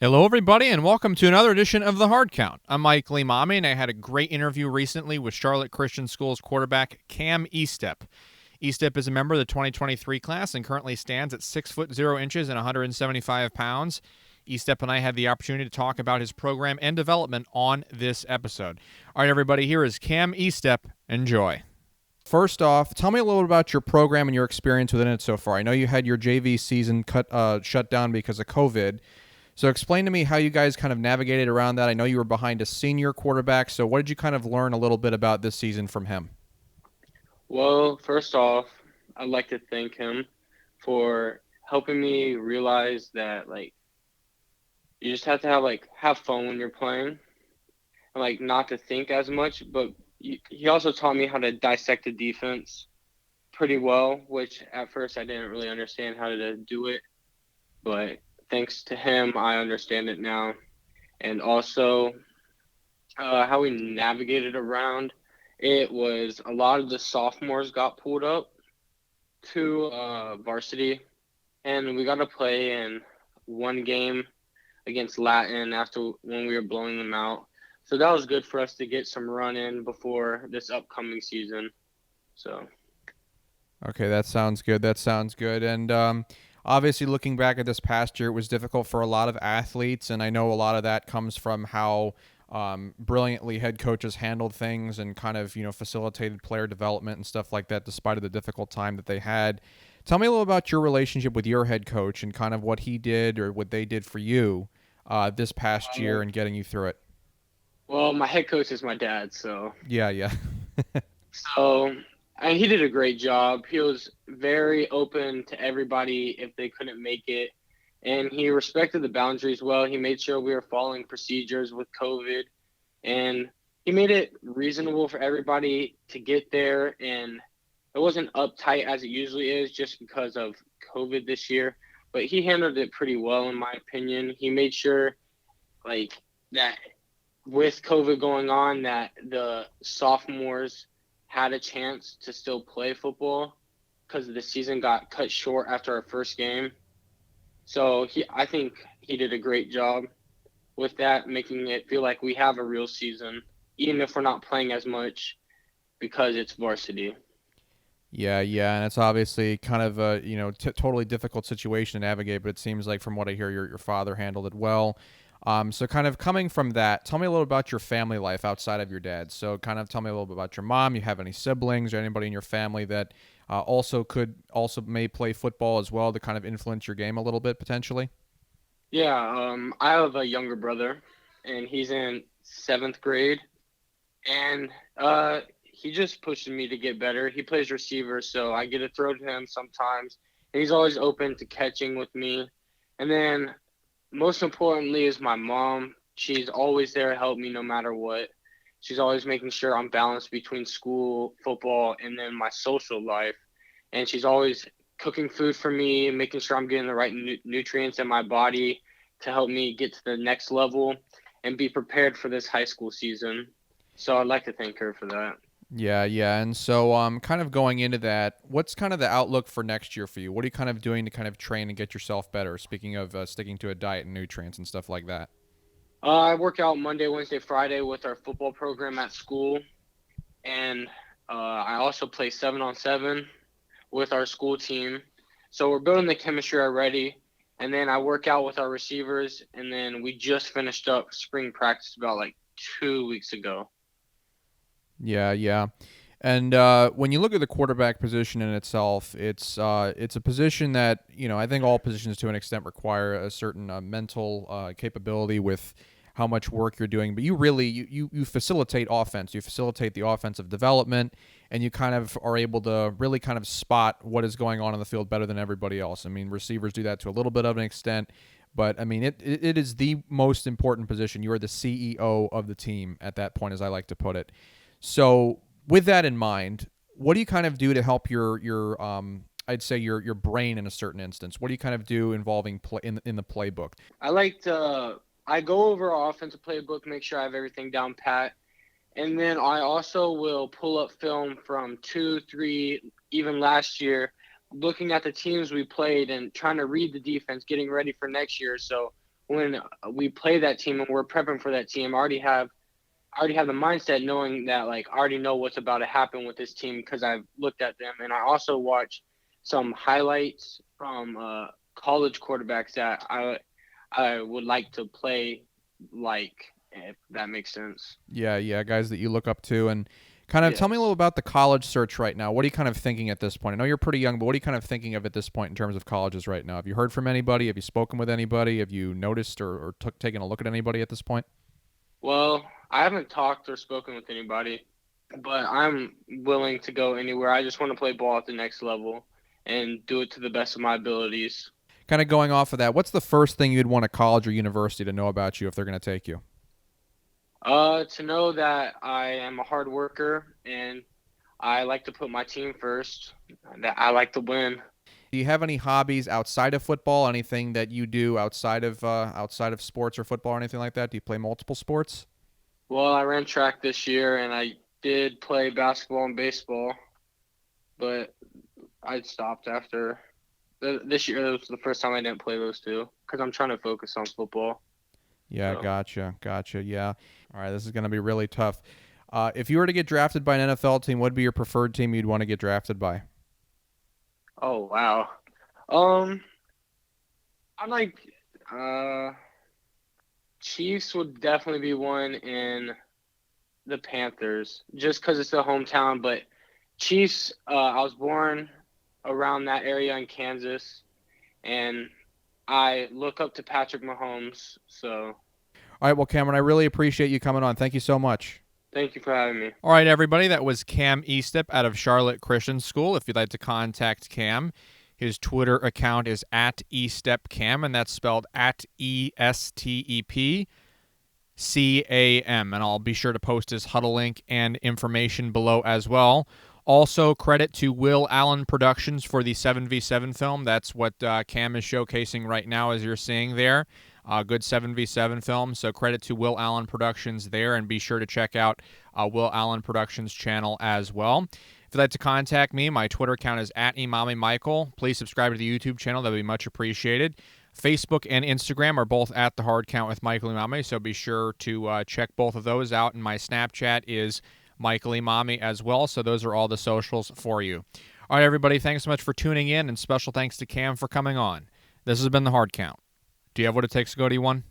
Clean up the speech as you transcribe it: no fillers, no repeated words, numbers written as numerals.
Hello, everybody, and welcome to another edition of The Hard Count. I'm Michael Emami, and I had a great interview recently with Charlotte Christian School's quarterback, Cam Estep. Estep is a member of the 2023 class and currently stands at 6 foot 0 inches and 175 pounds. Estep and I had the opportunity to talk about his program and development on this episode. All right, everybody, here is Cam Estep. Enjoy. First off, tell me a little bit about your program and your experience within it so far. I know you had your JV season shut down because of COVID. So explain to me how you guys kind of navigated around that. I know you were behind a senior quarterback, so what did you kind of learn a little bit about this season from him? Well, first off, I'd like to thank him for helping me realize that you just have to have fun when you're playing and not to think as much. But he also taught me how to dissect the defense pretty well, which at first I didn't really understand how to do it. But thanks to him, I understand it now. And also how we navigated around. It was a lot of the sophomores got pulled up to varsity, and we got to play in one game against Latin after when we were blowing them out. So that was good for us to get some run in before this upcoming season. So Okay, that sounds good. That sounds good. And obviously, looking back at this past year, it was difficult for a lot of athletes, and I know a lot of that comes from how brilliantly head coaches handled things and kind of facilitated player development and stuff like that, despite of the difficult time that they had. Tell me a little about your relationship with your head coach and kind of what he did or what they did for you this past uh, year and getting you through it. well, my head coach is my dad, Yeah, yeah. so and he did a great job. He was very open to everybody if they couldn't make it, and he respected the boundaries well. He made sure we were following procedures with COVID, and he made it reasonable for everybody to get there. And it wasn't uptight as it usually is just because of COVID this year, but he handled it pretty well, in my opinion. He made sure, like, that with COVID going on, that the sophomores had a chance to still play football because the season got cut short after our first game. So I think he did a great job with that, making it feel like we have a real season, even if we're not playing as much because it's varsity. Yeah, yeah, and it's obviously kind of a totally difficult situation to navigate, but it seems like from what I hear, your father handled it well. So kind of coming from that, tell me a little about your family life outside of your dad. So kind of tell me a little bit about your mom. You have any siblings or anybody in your family that also may play football as well to kind of influence your game a little bit potentially? Yeah, I have a younger brother, and he's in seventh grade, and he just pushes me to get better. He plays receiver, so I get to throw to him sometimes, and he's always open to catching with me. And then most importantly is my mom. She's always there to help me no matter what. She's always making sure I'm balanced between school, football, and then my social life. And she's always cooking food for me, making sure I'm getting the right nutrients in my body to help me get to the next level and be prepared for this high school season. So I'd like to thank her for that. Yeah, yeah. And so kind of going into that, what's kind of the outlook for next year for you? What are you kind of doing to kind of train and get yourself better? Speaking of sticking to a diet and nutrients and stuff like that. I work out Monday, Wednesday, Friday with our football program at school, and I also play 7-on-7 with our school team. So we're building the chemistry already. And then I work out with our receivers. And then we just finished up spring practice about 2 weeks ago. Yeah, yeah. And when you look at the quarterback position in itself, it's a position that I think all positions to an extent require a certain mental capability with how much work you're doing. But you really you facilitate offense, you facilitate the offensive development, and you kind of are able to really kind of spot what is going on the field better than everybody else. I mean, receivers do that to a little bit of an extent. But I mean, it is the most important position. You are the CEO of the team at that point, as I like to put it. So with that in mind, what do you kind of do to help your I'd say your brain in a certain instance? What do you kind of do involving play in the playbook? I go over our offensive playbook, make sure I have everything down pat. And then I also will pull up film from 2, 3, even last year, looking at the teams we played and trying to read the defense, getting ready for next year. So when we play that team and we're prepping for that team, I already have the mindset knowing that like I already know what's about to happen with this team because I've looked at them, and I also watch some highlights from college quarterbacks that I would like to play like, if that makes sense. Yeah, yeah, guys that you look up to, and kind of tell me a little Yes. about the college search right now. What are you kind of thinking at this point? I know you're pretty young, but what are you kind of thinking of at this point in terms of colleges right now? Have you heard from anybody? Have you spoken with anybody? Have you noticed or taken a look at anybody at this point? Well, I haven't talked or spoken with anybody, but I'm willing to go anywhere. I just want to play ball at the next level and do it to the best of my abilities. Kind of going off of that, what's the first thing you'd want a college or university to know about you if they're going to take you? To know that I am a hard worker and I like to put my team first, that I like to win. Do you have any hobbies outside of football? Anything that you do outside of sports or football or anything like that? Do you play multiple sports? Well, I ran track this year and I did play basketball and baseball, but I stopped after this year. It was the first time I didn't play those two because I'm trying to focus on football. Yeah, So, gotcha, gotcha. Yeah. All right, this is going to be really tough. If you were to get drafted by an NFL team, what would be your preferred team you'd want to get drafted by? oh wow. Um, I like uh Chiefs would definitely be one, in the Panthers just because it's the hometown. But Chiefs, I was born around that area in Kansas, and I look up to Patrick Mahomes. So All right, well, Cameron, I really appreciate you coming on. Thank you so much. thank you for having me. All right, everybody, that was Cam Estep out of Charlotte Christian School. If you'd like to contact Cam, his Twitter account is at EstepCam, and that's spelled at EstepCam. And I'll be sure to post his Huddle link and information below as well. Also, credit to Will Allen Productions for the 7v7 film. That's what Cam is showcasing right now, as you're seeing there. Good 7v7 film. So credit to Will Allen Productions there, and be sure to check out Will Allen Productions channel as well. If you'd like to contact me, my Twitter account is at Emami Michael. Please subscribe to the YouTube channel. That would be much appreciated. Facebook and Instagram are both at The Hard Count with Michael Emami, so be sure to check both of those out. And my Snapchat is Michael Emami as well, so those are all the socials for you. All right, everybody, thanks so much for tuning in, and special thanks to Cam for coming on. This has been The Hard Count. Do you have what it takes to go to E1?